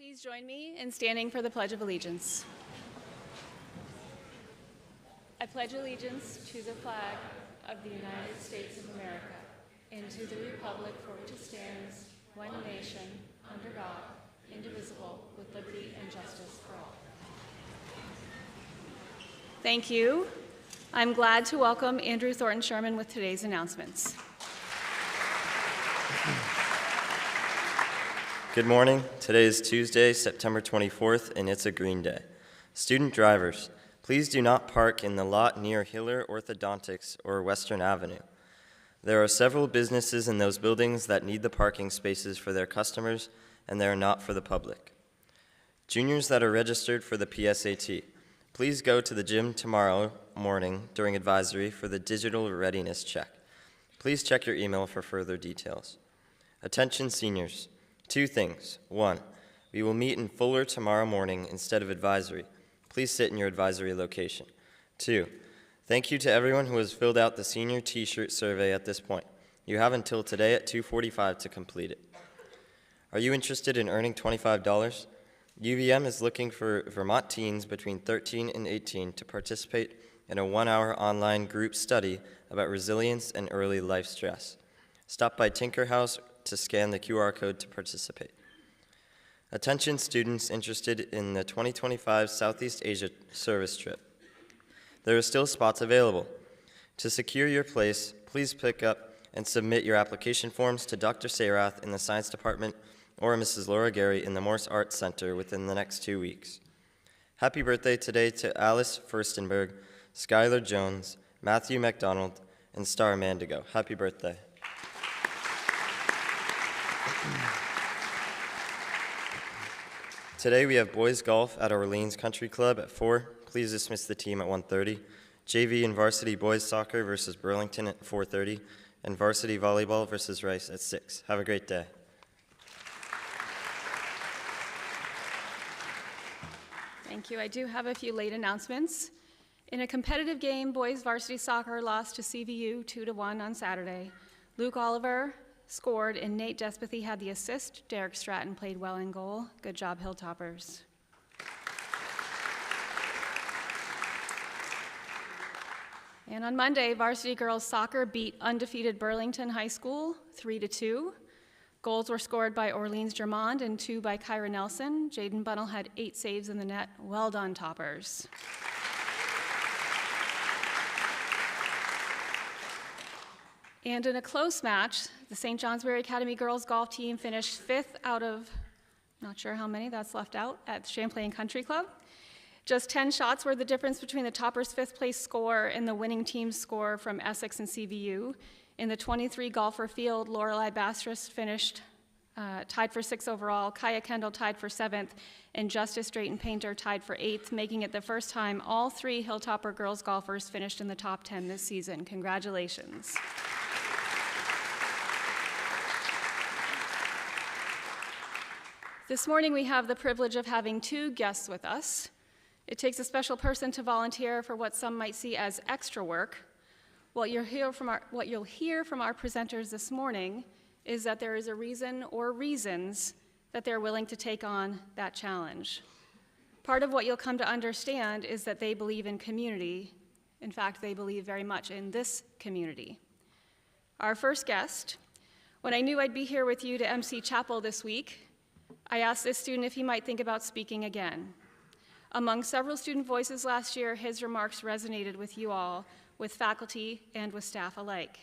Please join me in standing for the Pledge of Allegiance. I pledge allegiance to the flag of the United States of America and to the republic for which it stands, one nation, under God, indivisible, with liberty and justice for all. Thank you. I'm glad to welcome Andrew Thornton Sherman with today's announcements. Good morning. Today is Tuesday, September 24th, and it's a green day. Student drivers, please do not park in the lot near Hiller Orthodontics or Western Avenue. There are several businesses in those buildings that need the parking spaces for their customers, and they are not for the public. Juniors that are registered for the PSAT, please go to the gym tomorrow morning during advisory for the digital readiness check. Please check your email for further details. Attention seniors. Two things. One, we will meet in Fuller tomorrow morning instead of advisory. Please sit in your advisory location. Two, thank you to everyone who has filled out the senior t-shirt survey at this point. You have until today at 2:45 to complete it. Are you interested in earning $25? UVM is looking for Vermont teens between 13 and 18 to participate in a 1-hour online group study about resilience and early life stress. Stop by Tinker House to scan the QR code to participate. Attention students interested in the 2025 Southeast Asia service trip. There are still spots available. To secure your place, please pick up and submit your application forms to Dr. Sayrath in the Science Department or Mrs. Laura Gary in the Morse Arts Center within the next 2 weeks. Happy birthday today to Alice Furstenberg, Skylar Jones, Matthew McDonald, and Star Mandigo. Happy birthday. Today we have boys golf at Orleans Country Club at 4. Please dismiss the team at 1:30. JV and varsity boys soccer versus Burlington at 4:30, and varsity volleyball versus Rice at 6. Have a great day. Thank you. I do have a few late announcements. In a competitive game, boys varsity soccer lost to CVU 2-1 on Saturday. Luke Oliver scored and Nate Despathy had the assist. Derek Stratton played well in goal. Good job, Hilltoppers. And on Monday, varsity girls soccer beat undefeated Burlington High School 3-2. Goals were scored by Orleans Germond and 2 by Kyra Nelson. Jaden Bunnell had 8 saves in the net. Well done, Toppers. And in a close match, the St. Johnsbury Academy girls golf team finished 5th out of, not sure how many that's left out, at Champlain Country Club. Just 10 shots were the difference between the Toppers' 5th place score and the winning team's score from Essex and CVU. In the 23 golfer field, Lorelei Bastris finished tied for 6th overall, Kaya Kendall tied for 7th, and Justice Drayton Painter tied for 8th, making it the first time all 3 Hilltopper girls golfers finished in the top 10 this season. Congratulations. This morning we have the privilege of having 2 guests with us. It takes a special person to volunteer for what some might see as extra work. What you'll hear from our presenters this morning is that there is a reason or reasons that they're willing to take on that challenge. Part of what you'll come to understand is that they believe in community. In fact, they believe very much in this community. Our first guest, when I knew I'd be here with you to MC Chapel this week, I asked this student if he might think about speaking again. Among several student voices last year, his remarks resonated with you all, with faculty and with staff alike.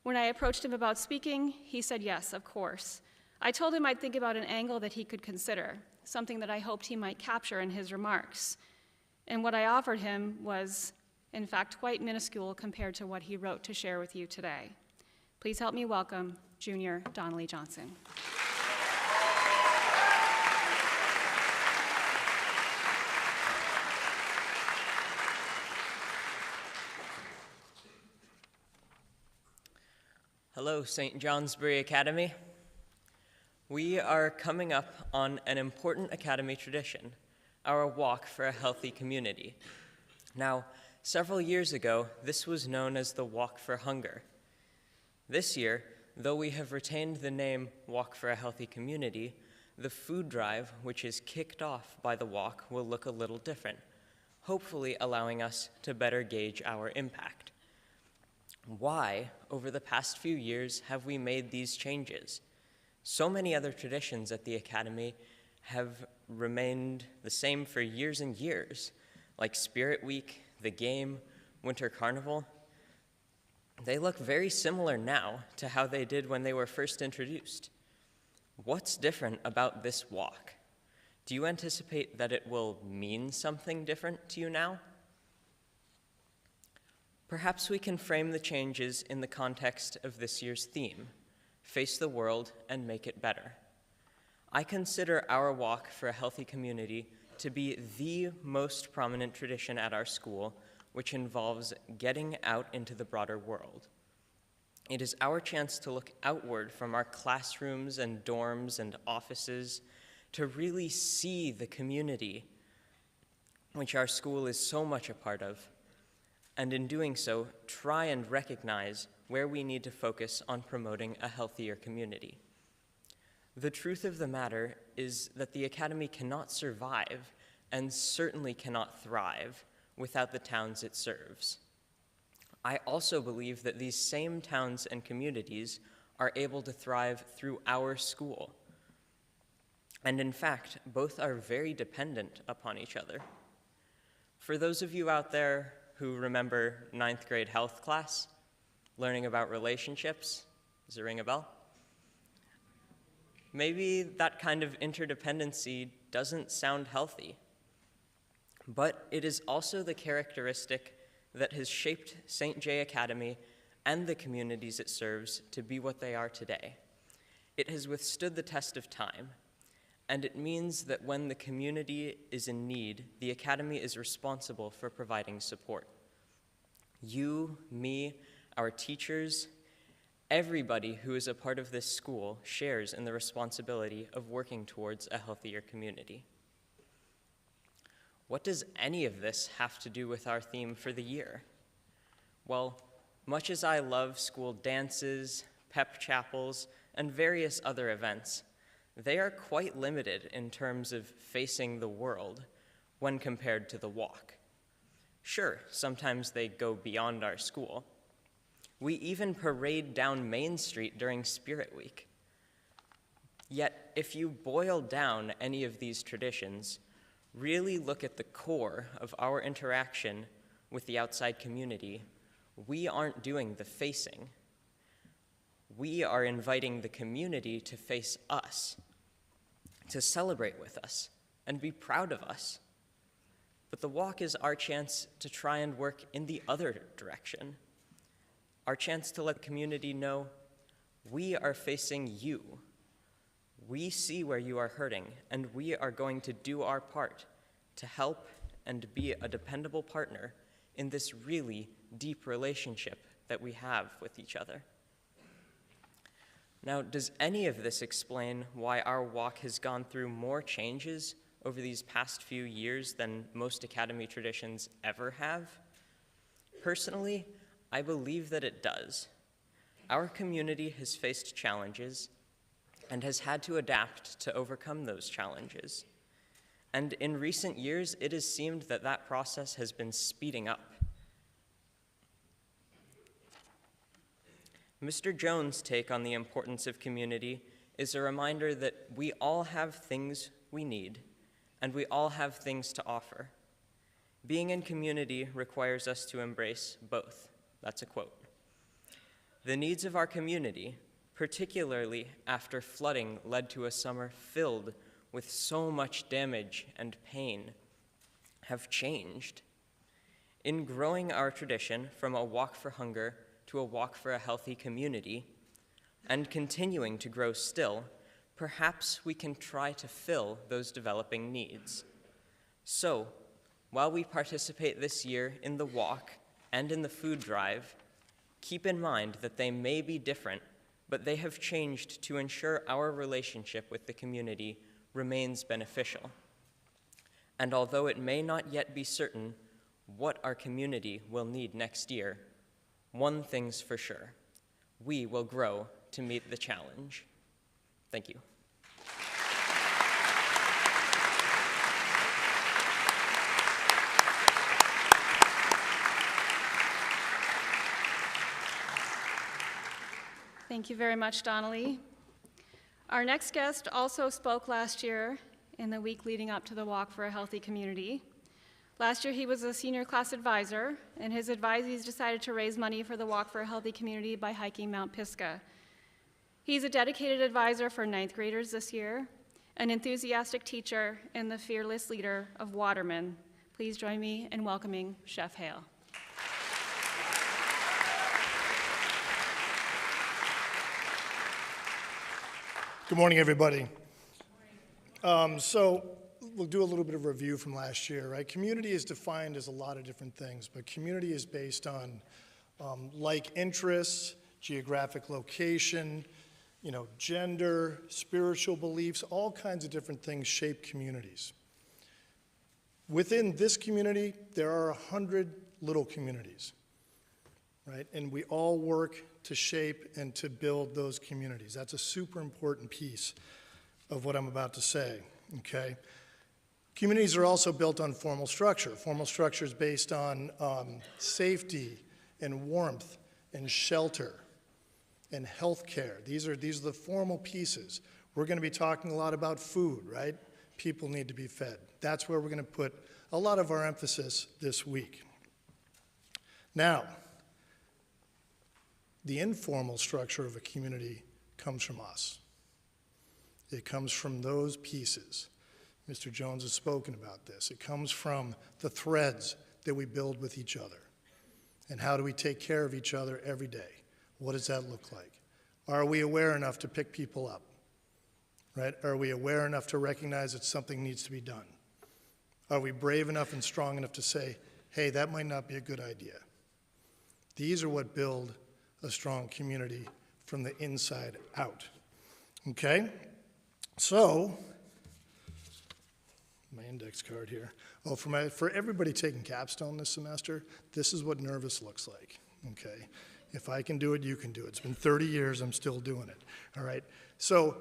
When I approached him about speaking, he said yes, of course. I told him I'd think about an angle that he could consider, something that I hoped he might capture in his remarks. And what I offered him was, in fact, quite minuscule compared to what he wrote to share with you today. Please help me welcome Junior Donnelly Johnson. Hello, St. Johnsbury Academy. We are coming up on an important Academy tradition, our Walk for a Healthy Community. Now, several years ago, this was known as the Walk for Hunger. This year, though we have retained the name Walk for a Healthy Community, the food drive, which is kicked off by the walk, will look a little different, hopefully allowing us to better gauge our impact. Why, over the past few years, have we made these changes? So many other traditions at the Academy have remained the same for years and years, like Spirit Week, the game, Winter Carnival. They look very similar now to how they did when they were first introduced. What's different about this walk? Do you anticipate that it will mean something different to you now? Perhaps we can frame the changes in the context of this year's theme, Face the World and Make It Better. I consider our walk for a healthy community to be the most prominent tradition at our school, which involves getting out into the broader world. It is our chance to look outward from our classrooms and dorms and offices to really see the community which our school is so much a part of, and in doing so, try and recognize where we need to focus on promoting a healthier community. The truth of the matter is that the Academy cannot survive, and certainly cannot thrive, without the towns it serves. I also believe that these same towns and communities are able to thrive through our school. And in fact, both are very dependent upon each other. For those of you out there who remember 9th grade health class, learning about relationships, does it ring a bell? Maybe that kind of interdependency doesn't sound healthy, but it is also the characteristic that has shaped St. J Academy and the communities it serves to be what they are today. It has withstood the test of time, and it means that when the community is in need, the Academy is responsible for providing support. You, me, our teachers, everybody who is a part of this school shares in the responsibility of working towards a healthier community. What does any of this have to do with our theme for the year? Well, much as I love school dances, pep chapels, and various other events, they are quite limited in terms of facing the world when compared to the walk. Sure, sometimes they go beyond our school. We even parade down Main Street during Spirit Week. Yet, if you boil down any of these traditions, really look at the core of our interaction with the outside community, we aren't doing the facing. We are inviting the community to face us, to celebrate with us, and be proud of us. But the walk is our chance to try and work in the other direction, our chance to let the community know we are facing you. We see where you are hurting, and we are going to do our part to help and be a dependable partner in this really deep relationship that we have with each other. Now, does any of this explain why our walk has gone through more changes over these past few years than most Academy traditions ever have? Personally, I believe that it does. Our community has faced challenges and has had to adapt to overcome those challenges. And in recent years, it has seemed that that process has been speeding up. Mr. Jones' take on the importance of community is a reminder that we all have things we need, and we all have things to offer. Being in community requires us to embrace both. That's a quote. The needs of our community, particularly after flooding led to a summer filled with so much damage and pain, have changed. In growing our tradition from a walk for hunger to a walk for a healthy community, and continuing to grow still, perhaps we can try to fill those developing needs. So, while we participate this year in the walk and in the food drive, keep in mind that they may be different, but they have changed to ensure our relationship with the community remains beneficial. And although it may not yet be certain what our community will need next year, one thing's for sure: we will grow to meet the challenge. Thank you. Thank you very much, Donnelly. Our next guest also spoke last year in the week leading up to the Walk for a Healthy Community. Last year, he was a senior class advisor, and his advisees decided to raise money for the Walk for a Healthy Community by hiking Mount Pisgah. He's a dedicated advisor for ninth graders this year, an enthusiastic teacher, and the fearless leader of Watermen. Please join me in welcoming Chef Hale. Good morning, everybody. So we'll do a little bit of review from last year, right? Community is defined as a lot of different things, but community is based on like interests, geographic location, gender, spiritual beliefs, all kinds of different things shape communities. Within this community, there are 100 little communities, right? And we all work to shape and to build those communities. That's a super important piece of what I'm about to say, okay? Communities are also built on formal structure. Formal structure is based on safety and warmth and shelter and health care. These are the formal pieces. We're going to be talking a lot about food, right? People need to be fed. That's where we're going to put a lot of our emphasis this week. Now, the informal structure of a community comes from us. It comes from those pieces. Mr. Jones has spoken about this. It comes from the threads that we build with each other. And how do we take care of each other every day? What does that look like? Are we aware enough to pick people up? Right? Are we aware enough to recognize that something needs to be done? Are we brave enough and strong enough to say, hey, that might not be a good idea? These are what build a strong community from the inside out. Okay? So, my index card here. Oh, for everybody taking capstone this semester, this is what nervous looks like. Okay? If I can do it, you can do it. It's been 30 years, I'm still doing it. All right? So,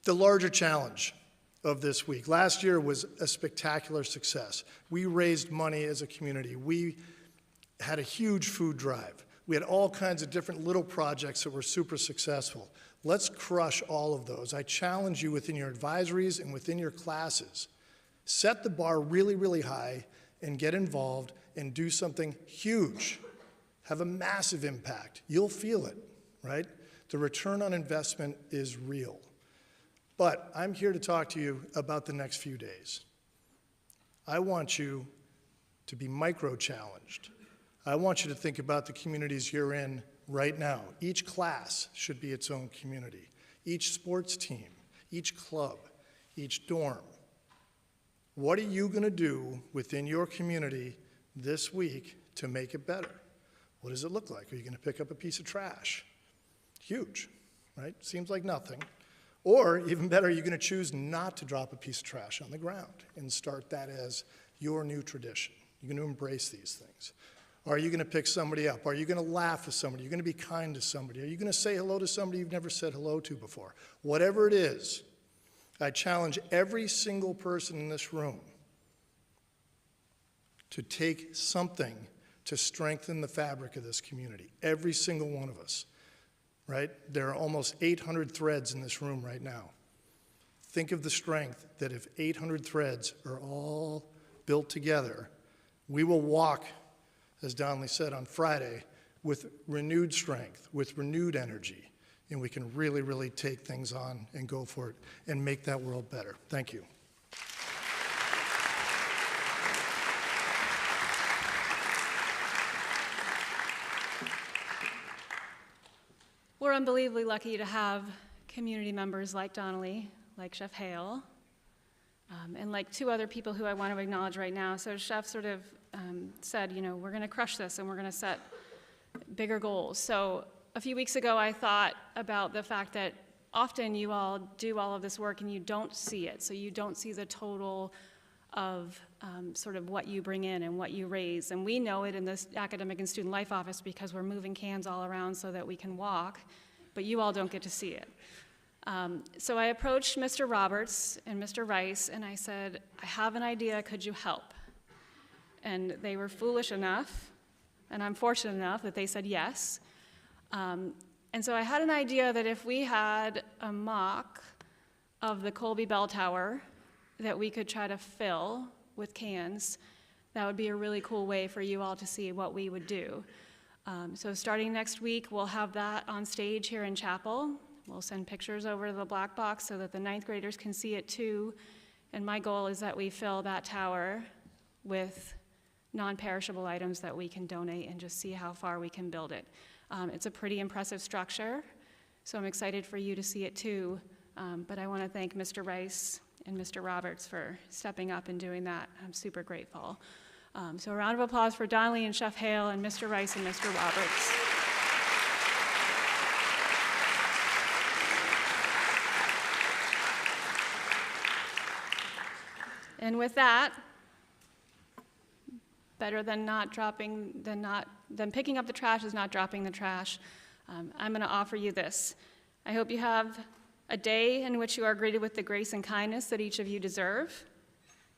the larger challenge of this week. Last year was a spectacular success. We raised money as a community. We had a huge food drive. We had all kinds of different little projects that were super successful. Let's crush all of those. I challenge you within your advisories and within your classes. Set the bar really, really high and get involved and do something huge. Have a massive impact. You'll feel it, right? The return on investment is real. But I'm here to talk to you about the next few days. I want you to be micro-challenged. I want you to think about the communities you're in right now. Each class should be its own community. Each sports team, each club, each dorm. What are you going to do within your community this week to make it better? What does it look like? Are you going to pick up a piece of trash? Huge, right? Seems like nothing. Or, even better, you're going to choose not to drop a piece of trash on the ground and start that as your new tradition. You're going to embrace these things. Are you going to pick somebody up? Are you going to laugh with somebody? Are you going to be kind to somebody? Are you going to say hello to somebody you've never said hello to before? Whatever it is, I challenge every single person in this room to take something to strengthen the fabric of this community. Every single one of us, right? There are almost 800 threads in this room right now. Think of the strength that if 800 threads are all built together, we will walk, as Donnelly said on Friday, with renewed strength, with renewed energy, and we can really, really take things on and go for it and make that world better. Thank you. We're unbelievably lucky to have community members like Donnelly, like Chef Hale, and like two other people who I want to acknowledge right now. So Chef sort of said, we're going to crush this and we're going to set bigger goals. So a few weeks ago, I thought about the fact that often you all do all of this work and you don't see it. So you don't see the total of sort of what you bring in and what you raise. And we know it in this academic and student life office because we're moving cans all around so that we can walk, but you all don't get to see it. So I approached Mr. Roberts and Mr. Rice, and I said, I have an idea, could you help? And they were foolish enough, and I'm fortunate enough that they said yes. And so I had an idea that if we had a mock of the Colby Bell Tower that we could try to fill with cans, that would be a really cool way for you all to see what we would do. So starting next week, we'll have that on stage here in chapel. We'll send pictures over to the black box so that the ninth graders can see it too. And my goal is that we fill that tower with non-perishable items that we can donate and just see how far we can build it. It's a pretty impressive structure, so I'm excited for you to see it too. But I want to thank Mr. Rice and Mr. Roberts for stepping up and doing that. I'm super grateful. So a round of applause for Donnelly and Chef Hale and Mr. Rice and Mr. Roberts. And with that, better than picking up the trash is not dropping the trash. I'm going to offer you this. I hope you have a day in which you are greeted with the grace and kindness that each of you deserve.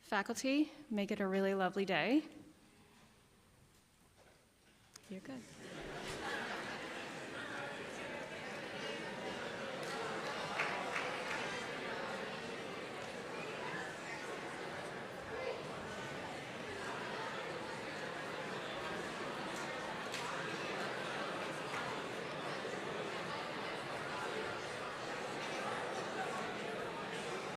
Faculty, make it a really lovely day. You're good.